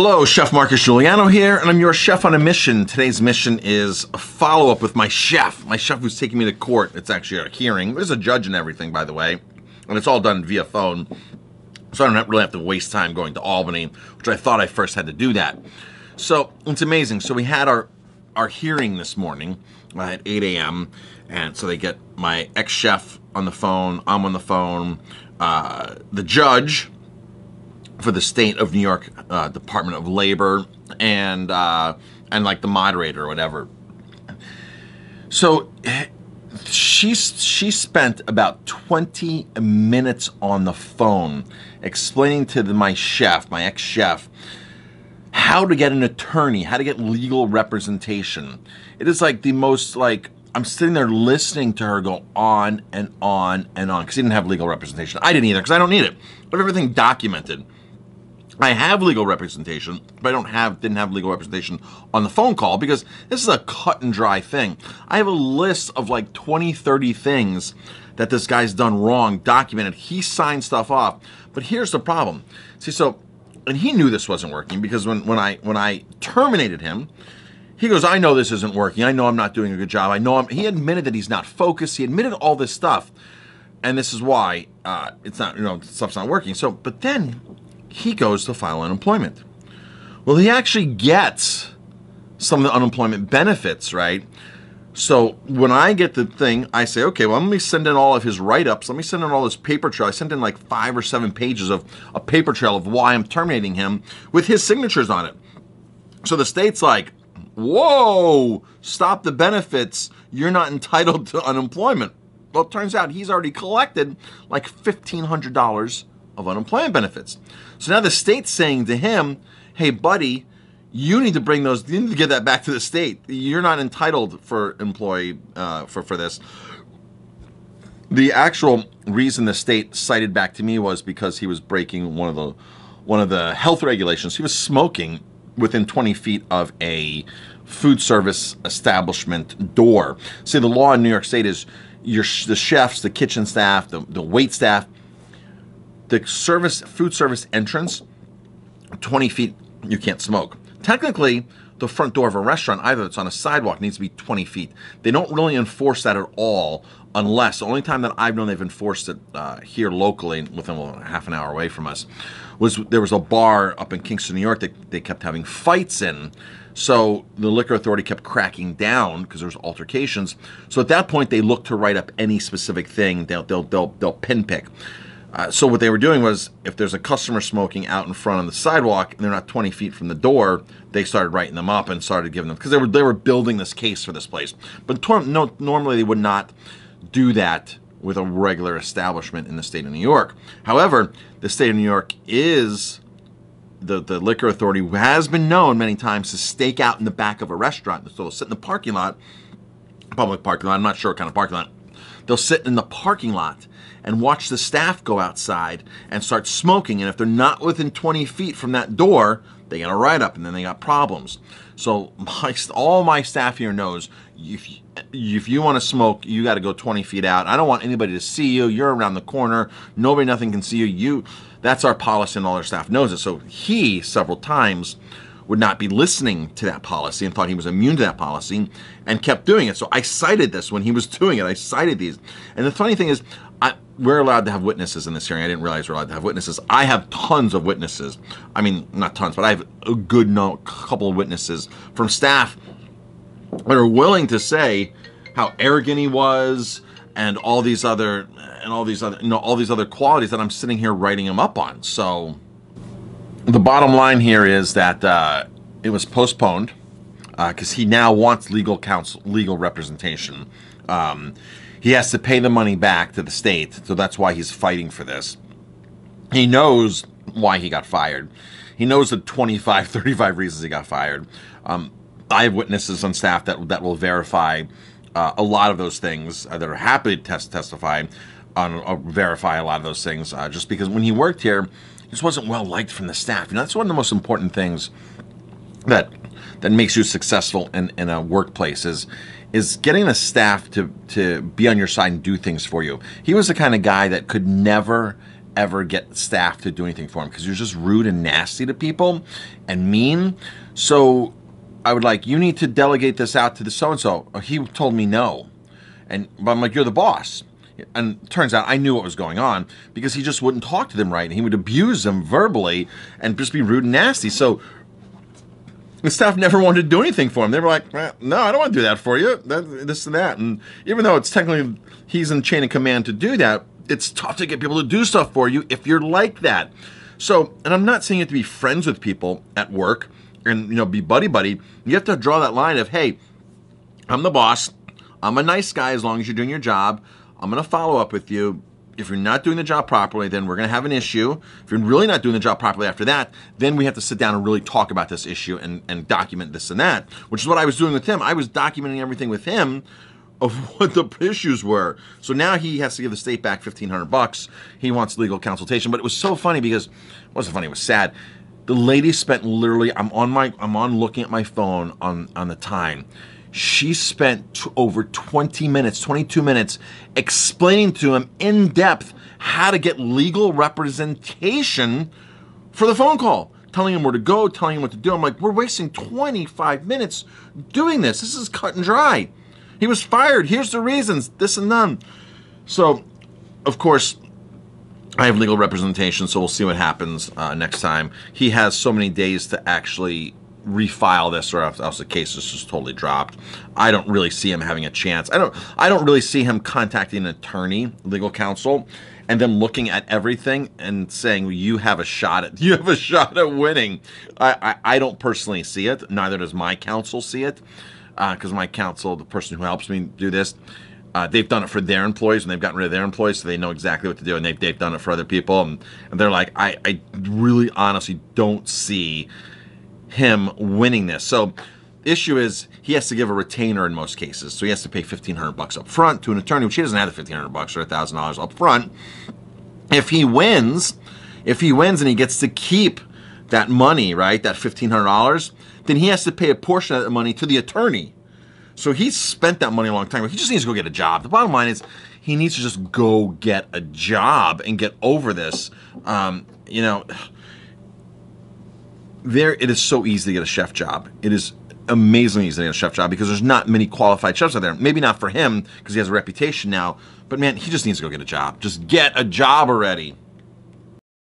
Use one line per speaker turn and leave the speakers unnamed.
Hello, Chef Marcus Guiliano here, and I'm your chef on a mission. Today's mission is a follow-up with my chef who's taking me to court. It's actually a hearing. There's a judge and everything, by the way, and it's all done via phone, so I don't really have to waste time going to Albany, which I thought I first had to do that. So it's amazing. So we had our hearing this morning at 8 a.m., and so they get my ex-chef on the phone, I'm on the phone, the judge for the state of New York Department of Labor, and like the moderator or whatever. So she spent about 20 minutes on the phone explaining to my ex-chef, how to get an attorney, how to get legal representation. It is like the most, like, I'm sitting there listening to her go on and on and on, because she didn't have legal representation. I didn't either, because I don't need it. But everything documented. I have legal representation, but I didn't have legal representation on the phone call, because this is a cut and dry thing. I have a list of like 20, 30 things that this guy's done wrong, documented. He signed stuff off. But here's the problem. See, and he knew this wasn't working, because when I terminated him, he goes, I know this isn't working. I know I'm not doing a good job. He admitted that he's not focused. He admitted all this stuff. And this is why it's not, stuff's not working. So, but then he goes to file unemployment. Well, he actually gets some of the unemployment benefits, right? So when I get the thing, I say, okay, well, let me send in all of his write-ups. Let me send in all this paper trail. I sent in like 5 or 7 pages of a paper trail of why I'm terminating him with his signatures on it. So the state's like, whoa, stop the benefits. You're not entitled to unemployment. Well, it turns out he's already collected like $1,500 of unemployment benefits. So now the state's saying to him, hey, buddy, you need to give that back to the state. You're not entitled for employee for this. The actual reason the state cited back to me was because he was breaking one of the health regulations. He was smoking within 20 feet of a food service establishment door. See, the law in New York State is the chefs, the kitchen staff, the wait staff, the food service entrance, 20 feet, you can't smoke. Technically, the front door of a restaurant, either it's on a sidewalk, needs to be 20 feet. They don't really enforce that at all, unless the only time that I've known they've enforced it here locally, within half an hour away from us, there was a bar up in Kingston, New York that they kept having fights in. So the liquor authority kept cracking down because there was altercations. So at that point, they looked to write up any specific thing. They'll pinpick. So what they were doing was, if there's a customer smoking out in front on the sidewalk and they're not 20 feet from the door, they started writing them up and started giving them, because they were building this case for this place. But normally they would not do that with a regular establishment in the state of New York. However, the state of New York is the liquor authority has been known many times to stake out in the back of a restaurant. So they'll sit in the parking lot, public parking lot, I'm not sure what kind of parking lot. They'll sit in the parking lot and watch the staff go outside and start smoking. And if they're not within 20 feet from that door, they get a write-up, and then they got problems. So all my staff here knows, if you want to smoke, you got to go 20 feet out. I don't want anybody to see you. You're around the corner. Nothing can see you. That's our policy, and all our staff knows it. So he, several times, would not be listening to that policy and thought he was immune to that policy and kept doing it. So I cited this when he was doing it. I cited these. And the funny thing is, we're allowed to have witnesses in this hearing. I didn't realize we're allowed to have witnesses. I have tons of witnesses. I mean, not tons, but I have a good couple of witnesses from staff that are willing to say how arrogant he was and all these other qualities that I'm sitting here writing him up on. So the bottom line here is that it was postponed because he now wants legal representation. He has to pay the money back to the state, so that's why he's fighting for this. He knows why he got fired. He knows the 25, 35 reasons he got fired. I have witnesses on staff that will verify a lot of those things, that are happy to testify on verify a lot of those things, just because when he worked here, he just wasn't well liked from the staff. That's one of the most important things that makes you successful in a workplace is getting the staff to be on your side and do things for you. He was the kind of guy that could never, ever get staff to do anything for him because he was just rude and nasty to people and mean. So I would like, you need to delegate this out to the so-and-so. He told me no. But I'm like, you're the boss. And it turns out I knew what was going on because he just wouldn't talk to them right. And he would abuse them verbally and just be rude and nasty. So the staff never wanted to do anything for him. They were like, no, I don't want to do that for you, this and that. And even though it's technically he's in chain of command to do that, it's tough to get people to do stuff for you if you're like that. So, and I'm not saying you have to be friends with people at work and, be buddy-buddy. You have to draw that line of, hey, I'm the boss. I'm a nice guy as long as you're doing your job. I'm going to follow up with you. If you're not doing the job properly, then we're going to have an issue. If you're really not doing the job properly after that, then we have to sit down and really talk about this issue and document this and that, which is what I was doing with him. I was documenting everything with him of what the issues were. So now he has to give the state back $1,500. He wants legal consultation. But it was so funny because it wasn't funny, it was sad. The lady spent literally, I'm on looking at my phone on the time. She spent over 20 minutes, 22 minutes explaining to him in depth how to get legal representation for the phone call, telling him where to go, telling him what to do. I'm like, we're wasting 25 minutes doing this. This is cut and dry. He was fired. Here's the reasons, this and none. So, of course, I have legal representation, so we'll see what happens next time. He has so many days to actually refile this, or else the case is just totally dropped. I don't really see him having a chance. I don't really see him contacting an attorney, legal counsel, and them looking at everything and saying, well, you have a shot at winning. I don't personally see it. Neither does my counsel see it, because my counsel, the person who helps me do this, they've done it for their employees and they've gotten rid of their employees, so they know exactly what to do, and they've done it for other people, and they're like, I really honestly don't see him winning this. So the issue is he has to give a retainer in most cases. So he has to pay $1,500 up front to an attorney, which he doesn't have the $1,500 or $1,000 up front. If he wins and he gets to keep that money, right, that $1,500, then he has to pay a portion of that money to the attorney. So he's spent that money a long time. He just needs to go get a job. The bottom line is he needs to just go get a job and get over this. It is so easy to get a chef job. It is amazingly easy to get a chef job because there's not many qualified chefs out there. Maybe not for him because he has a reputation now, but man, he just needs to go get a job. Just get a job already.